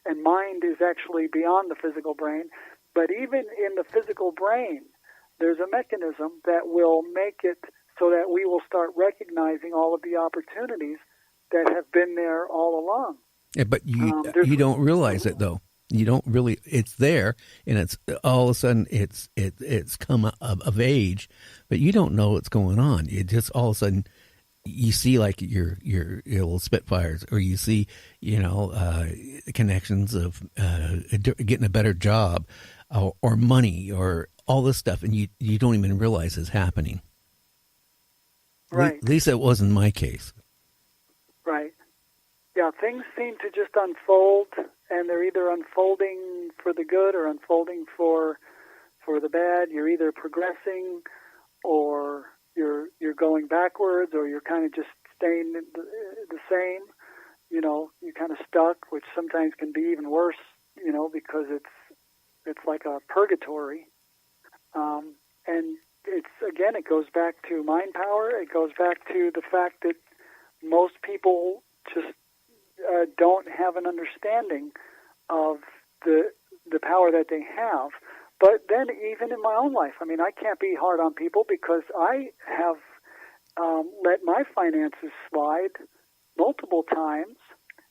and mind is actually beyond the physical brain. But even in the physical brain, there's a mechanism that will make it so that we will start recognizing all of the opportunities that have been there all along. Yeah, but you don't realize it though. You don't really. It's there, and it's all of a sudden it's come of age, but you don't know what's going on. It just all of a sudden you see like your little Spitfires, or you see connections of getting a better job, or money, or all this stuff, and you don't even realize it's happening. Right. At least it wasn't my case. Right. Yeah, things seem to just unfold, and they're either unfolding for the good or unfolding for the bad. You're either progressing, or you're going backwards, or you're kind of just staying the same. You're kind of stuck, which sometimes can be even worse. Because it's like a purgatory, and it goes back to mind power. It goes back to the fact that most people just don't have an understanding of the power that they have. But then even in my own life, I can't be hard on people because I have let my finances slide multiple times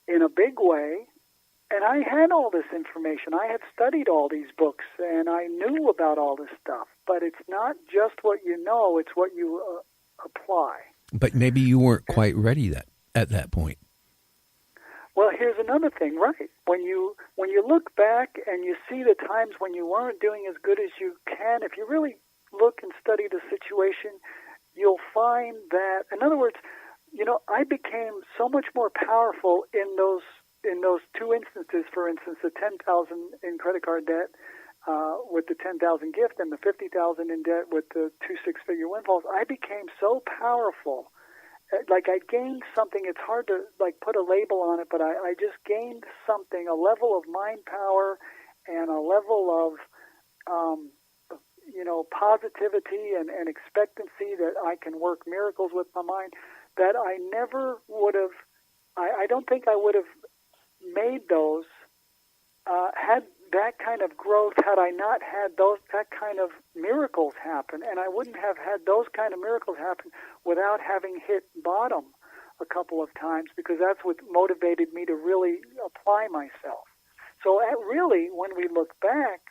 in a big way, and I had all this information. I had studied all these books, and I knew about all this stuff. But it's not just what you know, it's what you apply. But maybe you weren't quite ready at that point. Well, here's another thing, right? When you look back and you see the times when you weren't doing as good as you can, if you really look and study the situation, you'll find that, in other words, I became so much more powerful in those two instances. For instance, the $10,000 in credit card debt with the $10,000 gift, and the $50,000 in debt with the 2 six-figure windfalls. I became so powerful. Like I gained something. It's hard to put a label on it, but I just gained something, a level of mind power and a level of positivity and expectancy that I can work miracles with my mind that I never would have. I don't think I would have made those had that kind of growth had I not had that kind of miracles happen, and I wouldn't have had those kind of miracles happen without having hit bottom a couple of times, because that's what motivated me to really apply myself. So really, when we look back,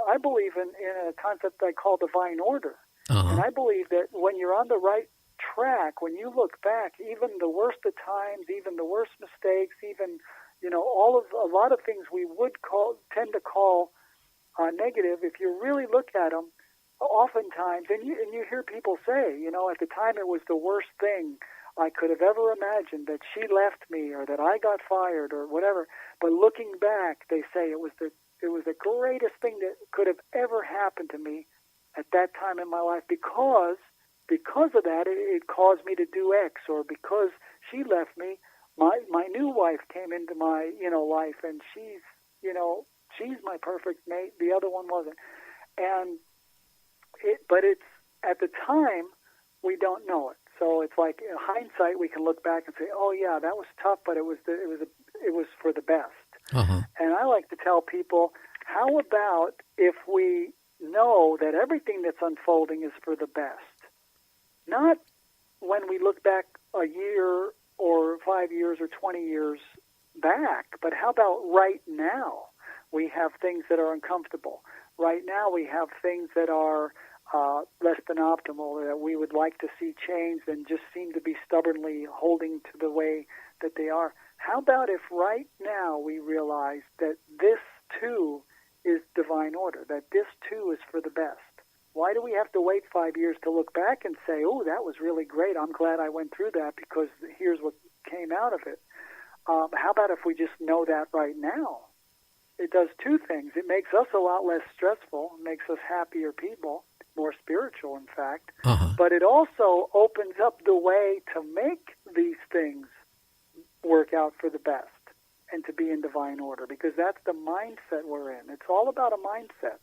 I believe in a concept I call divine order. Uh-huh. And I believe that when you're on the right track, when you look back, even the worst of times, even the worst mistakes, even a lot of things we would tend to call negative, if you really look at them, oftentimes, and you hear people say, at the time it was the worst thing I could have ever imagined, that she left me or that I got fired or whatever. But looking back, they say it was the greatest thing that could have ever happened to me at that time in my life, because of that it caused me to do X, or because she left me, my new wife came into my life, and she's my perfect mate. The other one wasn't, but it's at the time we don't know it. So it's like in hindsight we can look back and say, oh yeah, that was tough, but it was for the best. Uh-huh. And I like to tell people, how about if we know that everything that's unfolding is for the best? Not when we look back a year or 5 years or 20 years back, but how about right now? We have things that are uncomfortable. Right now we have things that are less than optimal, that we would like to see changed and just seem to be stubbornly holding to the way that they are. How about if right now we realize that this too is divine order, that this too is for the best? Why do we have to wait 5 years to look back and say, oh, that was really great, I'm glad I went through that because here's what came out of it? How about if we just know that right now? It does two things. It makes us a lot less stressful, makes us happier people, more spiritual, in fact. Uh-huh. But it also opens up the way to make these things work out for the best and to be in divine order, because that's the mindset we're in. It's all about a mindset.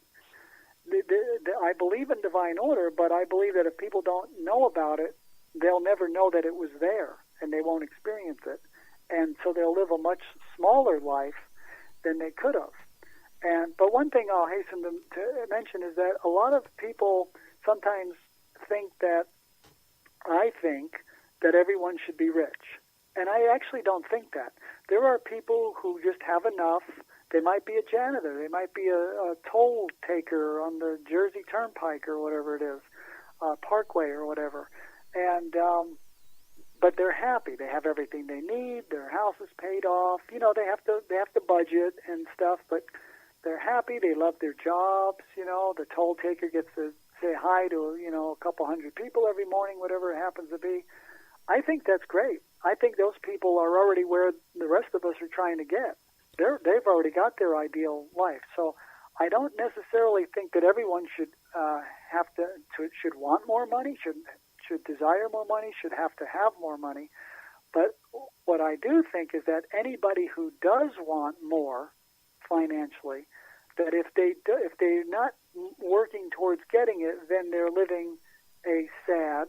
I believe in divine order, but I believe that if people don't know about it, they'll never know that it was there, and they won't experience it. And so they'll live a much smaller life than they could have. But one thing I'll hasten to mention is that a lot of people sometimes I think that everyone should be rich. And I actually don't think that. There are people who just have enough. They might be a janitor. They might be a toll taker on the Jersey Turnpike or whatever it is, Parkway or whatever. And but they're happy. They have everything they need. Their house is paid off. You know, they have to budget and stuff, but they're happy. They love their jobs. You know, the toll taker gets to say hi to, you know, a couple hundred people every morning, whatever it happens to be. I think that's great. I think those people are already where the rest of us are trying to get. They've already got their ideal life. So I don't necessarily think that everyone should should want more money, should desire more money, should have to have more money. But what I do think is that anybody who does want more financially, that if they're not working towards getting it, then they're living a sad,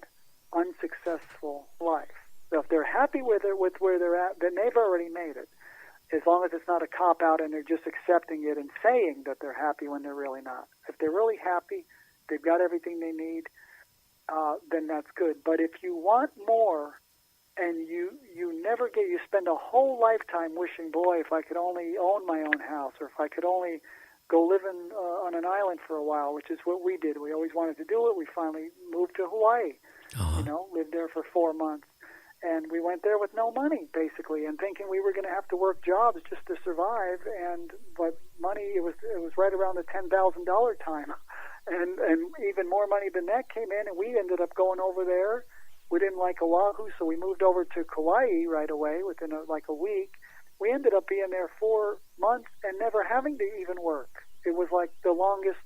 unsuccessful life. So if they're happy with where they're at, then they've already made it. As long as it's not a cop-out and they're just accepting it and saying that they're happy when they're really not. If they're really happy, they've got everything they need, then that's good. But if you want more and you never get, you spend a whole lifetime wishing, boy, if I could only own my own house, or if I could only go live on an island for a while, which is what we did. We always wanted to do it. We finally moved to Hawaii, lived there for 4 months. And we went there with no money, basically, and thinking we were going to have to work jobs just to survive. But money, it was right around the $10,000 time, and even more money than that came in. And we ended up going over there. We didn't like Oahu, so we moved over to Kauai right away within a week. We ended up being there 4 months and never having to even work. It was like the longest,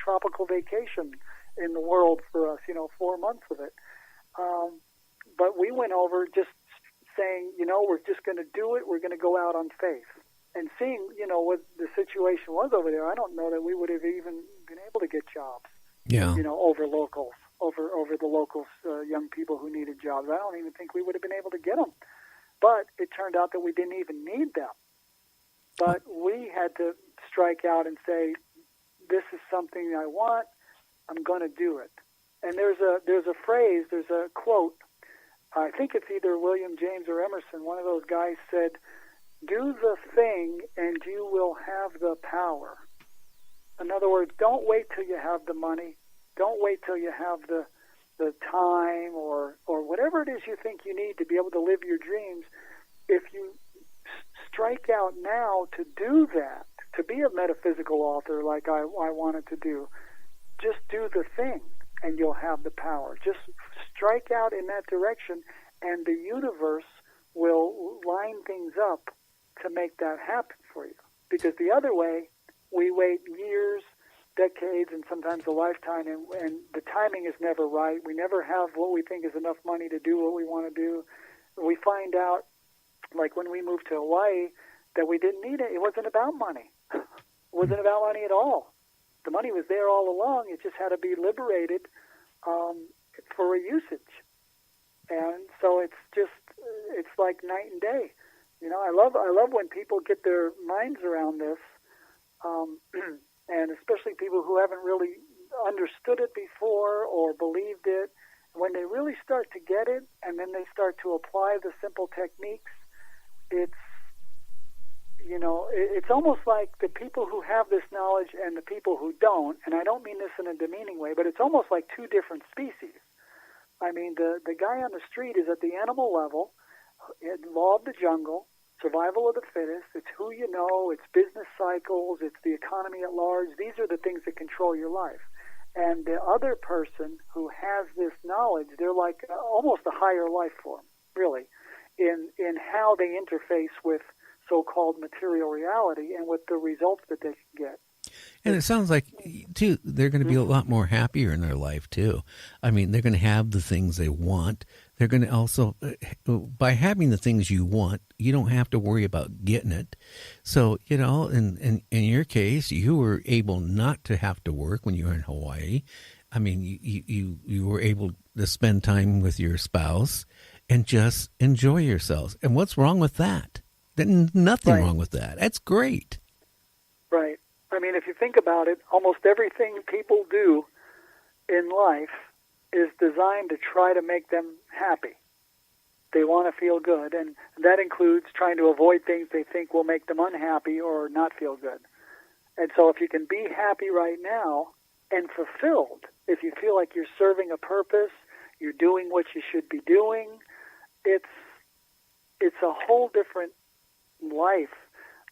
tropical vacation in the world for us. 4 months of it. But we went over just saying, we're just going to do it. We're going to go out on faith. And seeing, what the situation was over there, I don't know that we would have even been able to get jobs. Yeah. Over locals, over the locals, young people who needed jobs. I don't even think we would have been able to get them. But it turned out that we didn't even need them. But we had to strike out and say, this is something I want. I'm going to do it. And there's a phrase, there's a quote. I think it's either William James or Emerson. One of those guys said, do the thing and you will have the power. In other words, don't wait till you have the money. Don't wait till you have the time or whatever it is you think you need to be able to live your dreams. If you strike out now to do that, to be a metaphysical author like I wanted to do, just do the thing and you'll have the power. Just strike out in that direction, and the universe will line things up to make that happen for you. Because the other way, we wait years, decades, and sometimes a lifetime, and the timing is never right. We never have what we think is enough money to do what we want to do. We find out, like when we moved to Hawaii, that we didn't need it. It wasn't about money. It wasn't about money at all. The money was there all along. It just had to be liberated for a usage. And so it's like night and day. I love when people get their minds around this, and especially people who haven't really understood it before or believed it. When they really start to get it, and then they start to apply the simple techniques, it's almost like the people who have this knowledge and the people who don't, and I don't mean this in a demeaning way, but it's almost like two different species. I mean, the guy on the street is at the animal level, law of the jungle, survival of the fittest, it's who you know, it's business cycles, it's the economy at large. These are the things that control your life. And the other person who has this knowledge, they're like almost a higher life form, really, in how they interface with so-called material reality and with the results that they can get. And it sounds like, too, they're going to be a lot more happier in their life, too. I mean, they're going to have the things they want. They're going to also, by having the things you want, you don't have to worry about getting it. So, in your case, you were able not to have to work when you were in Hawaii. I mean, you were able to spend time with your spouse and just enjoy yourselves. And what's wrong with that? There's nothing wrong with that. That's great. mean, if you think about it, almost everything people do in life is designed to try to make them happy. They want to feel good, and that includes trying to avoid things they think will make them unhappy or not feel good. And so if you can be happy right now and fulfilled, if you feel like you're serving a purpose, you're doing what you should be doing, it's a whole different life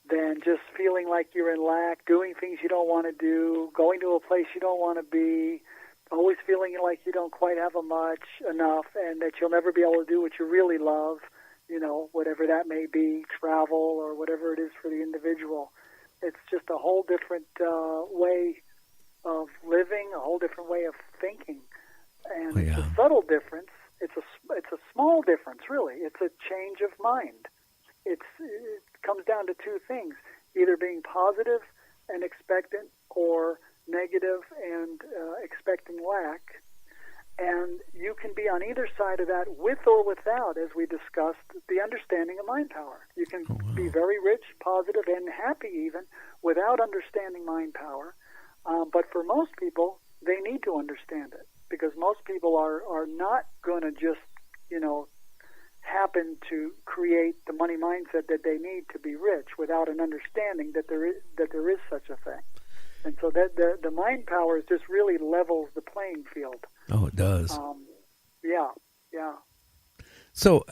than just feeling like you're in lack, doing things you don't want to do, going to a place you don't want to be, always feeling like you don't quite have enough, and that you'll never be able to do what you really love, whatever that may be, travel or whatever it is for the individual. It's just a whole different way of living, a whole different way of thinking. And It's a subtle difference. It's a small difference, really. It's a change of mind. It comes down to two things, either being positive and expectant or negative and expecting lack. And you can be on either side of that with or without, as we discussed, the understanding of mind power. You can be very rich, positive, and happy even without understanding mind power. But for most people, they need to understand it, because most people are not going to just, happen to create the money mindset that they need to be rich without an understanding that there is such a thing. And so that the mind power just really levels the playing field. Oh, it does. Yeah. So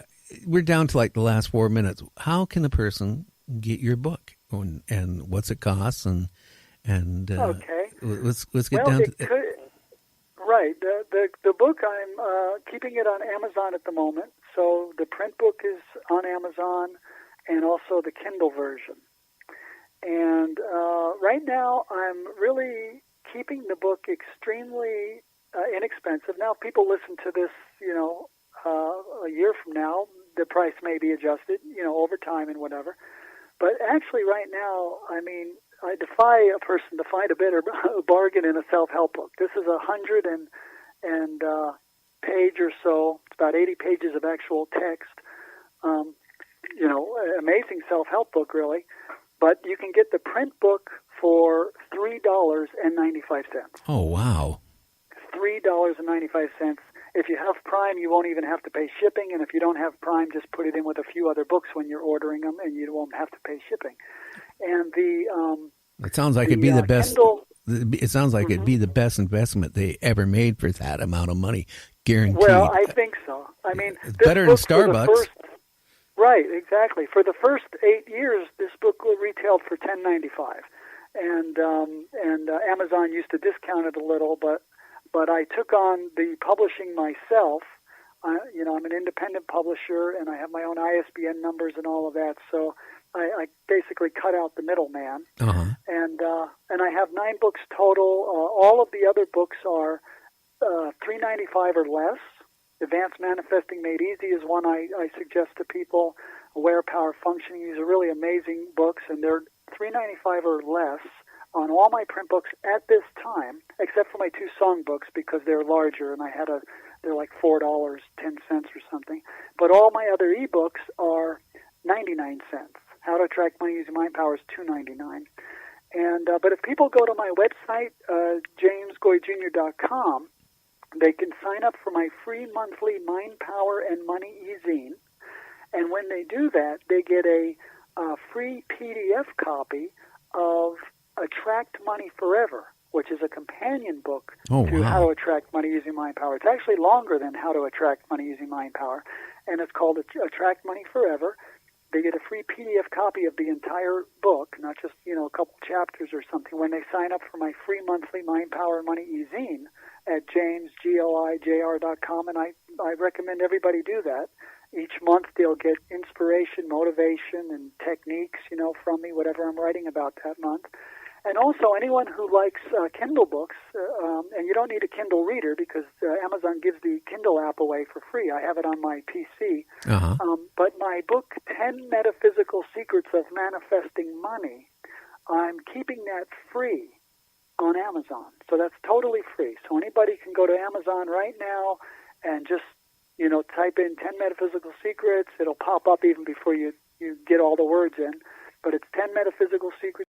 we're down to like the last 4 minutes. How can a person get your book, and what's it cost? And Okay. Let's get down to it. Right. The book, I'm keeping it on Amazon at the moment. So the print book is on Amazon, and also the Kindle version. And right now, I'm really keeping the book extremely inexpensive. Now, if people listen to this, a year from now, the price may be adjusted, over time and whatever. But actually, right now, I mean, I defy a person to find a better bargain in a self-help book. This is 100 and page or so. It's about 80 pages of actual text. Amazing self-help book, really. But you can get the print book for $3.95. Oh, wow. $3.95. If you have Prime, you won't even have to pay shipping. And if you don't have Prime, just put it in with a few other books when you're ordering them, and you won't have to pay shipping. And it sounds like it'd be the best. Kindle, it sounds like it'd be the best investment they ever made for that amount of money, guaranteed. Well, I think so. I mean, it's better than Starbucks. Right, exactly. For the first 8 years, this book retailed for $10.95, and Amazon used to discount it a little, but I took on the publishing myself. I'm an independent publisher, and I have my own ISBN numbers and all of that. So I basically cut out the middleman, and I have 9 books total. All of the other books are $3.95 or less. Advanced Manifesting Made Easy is one I suggest to people. Aware Power Functioning. These are really amazing books, and they're $3.95 or less on all my print books at this time, except for my 2 song books because they're larger, and they're like $4.10 or something. But all my other ebooks are 99 cents. How to Attract Money Using Mind Power is $2.99. And but if people go to my website, jamesgoyjr.com, they can sign up for my free monthly Mind Power and Money e-zine. And when they do that, they get a free PDF copy of Attract Money Forever, which is a companion book to How to Attract Money Using Mind Power. It's actually longer than How to Attract Money Using Mind Power, and it's called Attract Money Forever. They get a free PDF copy of the entire book, not just, a couple chapters or something, when they sign up for my free monthly Mind Power and Money e-zine at jamesgoyjr.com, and I recommend everybody do that. Each month they'll get inspiration, motivation, and techniques, from me, whatever I'm writing about that month. And also, anyone who likes Kindle books, and you don't need a Kindle reader because Amazon gives the Kindle app away for free. I have it on my PC. But my book, 10 Metaphysical Secrets of Manifesting Money, I'm keeping that free on Amazon. So that's totally free. So anybody can go to Amazon right now and just, type in 10 Metaphysical Secrets. It'll pop up even before you get all the words in. But it's 10 Metaphysical Secrets